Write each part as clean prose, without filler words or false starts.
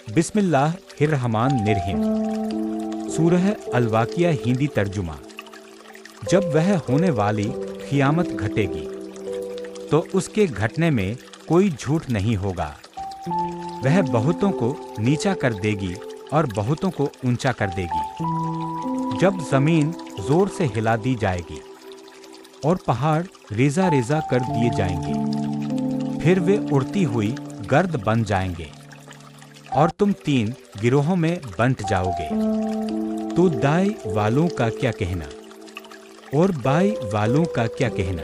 बिस्मिल्लाहिर्रहमानिर्रहीम। सूरह अल-वाक़िया हिंदी तर्जुमा। जब वह होने वाली क़ियामत घटेगी तो उसके घटने में कोई झूठ नहीं होगा। वह बहुतों को नीचा कर देगी और बहुतों को ऊंचा कर देगी। जब ज़मीन ज़ोर से हिला दी जाएगी और पहाड़ रेज़ा रेज़ा कर दिए जाएंगे, फिर वे उड़ती हुई गर्द बन जाएंगे और तुम 3 गिरोहों में बंट जाओगे। तो दाई वालों का क्या कहना और बाई वालों का क्या कहना।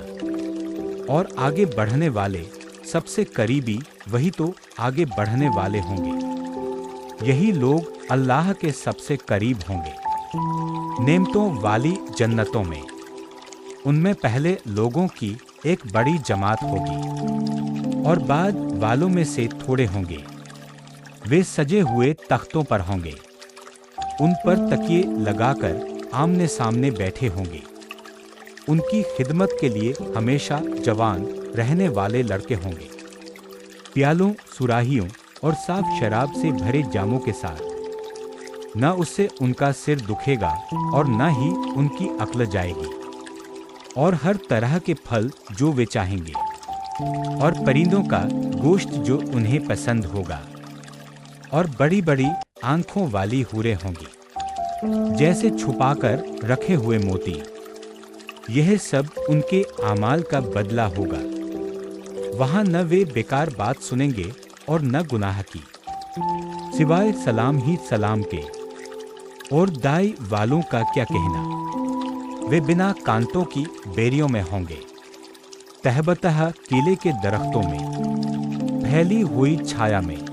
और आगे बढ़ने वाले सबसे करीबी वही तो आगे बढ़ने वाले होंगे। यही लोग अल्लाह के सबसे करीब होंगे। नेमतों वाली जन्नतों में उनमें पहले लोगों की एक बड़ी जमात होगी और बाद वालों में से थोड़े होंगे। वे सजे हुए तख्तों पर होंगे, उन पर तकिए लगाकर आमने सामने बैठे होंगे। उनकी खिदमत के लिए हमेशा जवान रहने वाले लड़के होंगे, प्यालों, सुराहियों और साफ शराब से भरे जामों के साथ। न उससे उनका सिर दुखेगा और न ही उनकी अक्ल जाएगी। और हर तरह के फल जो वे चाहेंगे और परिंदों का गोश्त जो उन्हें पसंद होगा। और बड़ी बड़ी आंखों वाली हूरें होंगी जैसे छुपाकर रखे हुए मोती। यह सब उनके आमाल का बदला होगा। वहां न वे बेकार बात सुनेंगे और न गुनाह की, सिवाय सलाम ही सलाम के। और दाई वालों का क्या कहना। वे बिना कांटों की बेरियों में होंगे, तहबतह केले के दरख्तों में, फैली हुई छाया में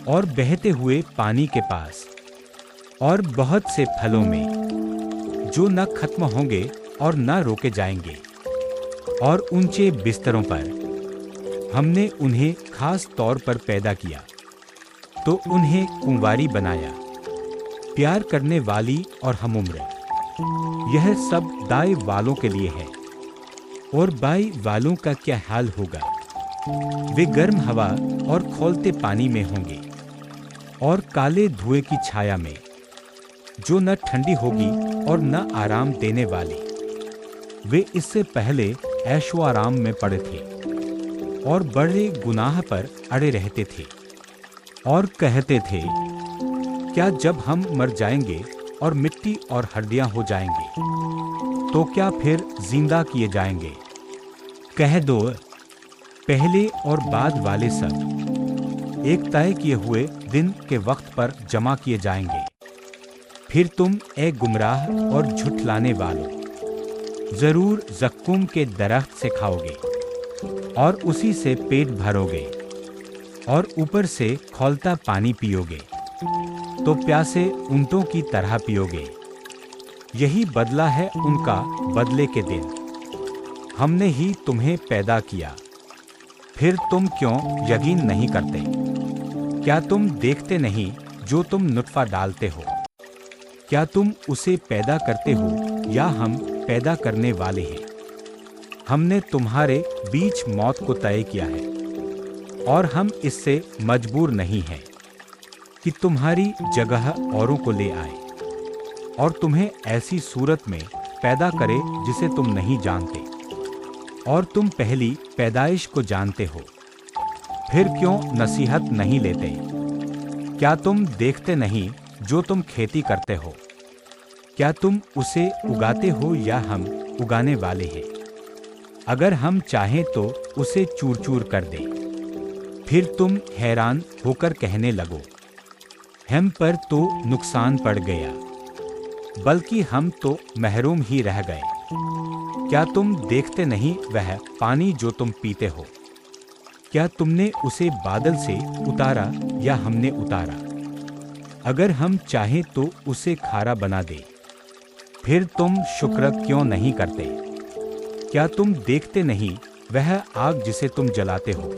और बहते हुए पानी के पास, और बहुत से फलों में जो न खत्म होंगे और न रोके जाएंगे। और ऊंचे बिस्तरों पर हमने उन्हें खास तौर पर पैदा किया, तो उन्हें कुंवारी बनाया, प्यार करने वाली और हमउम्र। यह सब दाई वालों के लिए है। और बाई वालों का क्या हाल होगा। वे गर्म हवा और खौलते पानी में होंगे और काले धुएं की छाया में, जो न ठंडी होगी और न आराम देने वाली। वे इससे पहले ऐशो आराम में पड़े थे और बड़े गुनाह पर अड़े रहते थे और कहते थे, क्या जब हम मर जाएंगे और मिट्टी और हड्डियां हो जाएंगे तो क्या फिर जिंदा किए जाएंगे। कह दो, पहले और बाद वाले सब एक तय किए हुए दिन के वक्त पर जमा किए जाएंगे। फिर तुम ए गुमराह और झुठलाने वालों, जरूर जक्कुम के दरख्त से खाओगे और उसी से पेट भरोगे और ऊपर से खौलता पानी पियोगे, तो प्यासे ऊंटों की तरह पियोगे। यही बदला है उनका बदले के दिन। हमने ही तुम्हें पैदा किया, फिर तुम क्यों यकीन नहीं करते। क्या तुम देखते नहीं जो तुम नुत्फा डालते हो। क्या तुम उसे पैदा करते हो या हम पैदा करने वाले हैं। हमने तुम्हारे बीच मौत को तय किया है और हम इससे मजबूर नहीं हैं कि तुम्हारी जगह औरों को ले आए और तुम्हें ऐसी सूरत में पैदा करे जिसे तुम नहीं जानते। और तुम पहली पैदाइश को जानते हो, फिर क्यों नसीहत नहीं लेते। क्या तुम देखते नहीं जो तुम खेती करते हो। क्या तुम उसे उगाते हो या हम उगाने वाले हैं। अगर हम चाहें तो उसे चूर चूर कर दें। फिर तुम हैरान होकर कहने लगो, हम पर तो नुकसान पड़ गया, बल्कि हम तो महरूम ही रह गए। क्या तुम देखते नहीं वह पानी जो तुम पीते हो। क्या तुमने उसे बादल से उतारा या हमने उतारा। अगर हम चाहें तो उसे खारा बना दे, फिर तुम शुक्र क्यों नहीं करते। क्या तुम देखते नहीं वह आग जिसे तुम जलाते हो।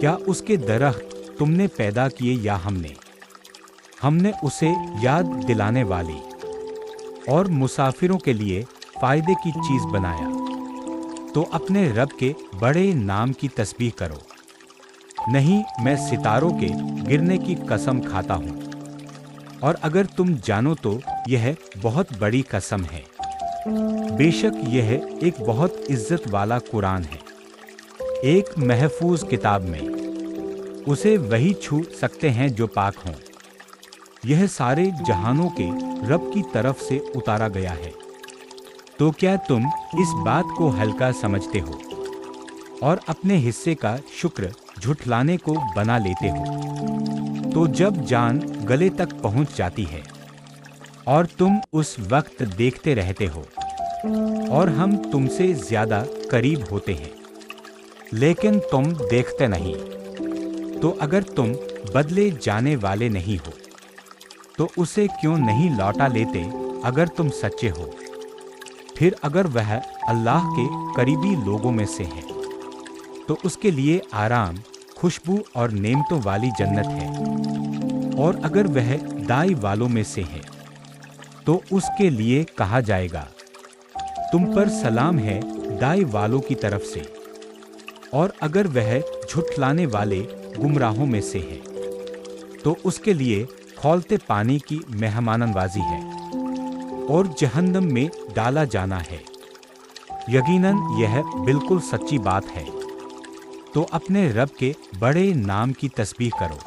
क्या उसके दरख्त तुमने पैदा किए या हमने उसे याद दिलाने वाली और मुसाफिरों के लिए फायदे की चीज बनाया। तो अपने रब के बड़े नाम की तस्बीह करो नहीं, मैं सितारों के गिरने की कसम खाता हूँ। और अगर तुम जानो तो यह बहुत बड़ी कसम है। बेशक यह एक बहुत इज्जत वाला कुरान है, एक महफूज किताब में। उसे वही छू सकते हैं जो पाक हों। यह सारे जहानों के रब की तरफ से उतारा गया है। तो क्या तुम इस बात को हल्का समझते हो और अपने हिस्से का शुक्र झुठलाने को बना लेते हो? तो जब जान गले तक पहुंच जाती है और तुम उस वक्त देखते रहते हो और हम तुमसे ज्यादा करीब होते हैं, लेकिन तुम देखते नहीं। तो अगर तुम बदले जाने वाले नहीं हो तो उसे क्यों नहीं लौटा लेते अगर तुम सच्चे हो? फिर अगर वह अल्लाह के करीबी लोगों में से है तो उसके लिए आराम, खुशबू और नेमतों वाली जन्नत है। और अगर वह दाई वालों में से है तो उसके लिए कहा जाएगा, तुम पर सलाम है दाई वालों की तरफ से। और अगर वह झुठलाने वाले गुमराहों में से है तो उसके लिए खौलते पानी की मेहमाननवाजी है और जहन्नम में डाला जाना है। यकीनन यह बिल्कुल सच्ची बात है। तो अपने रब के बड़े नाम की तस्बीह करो।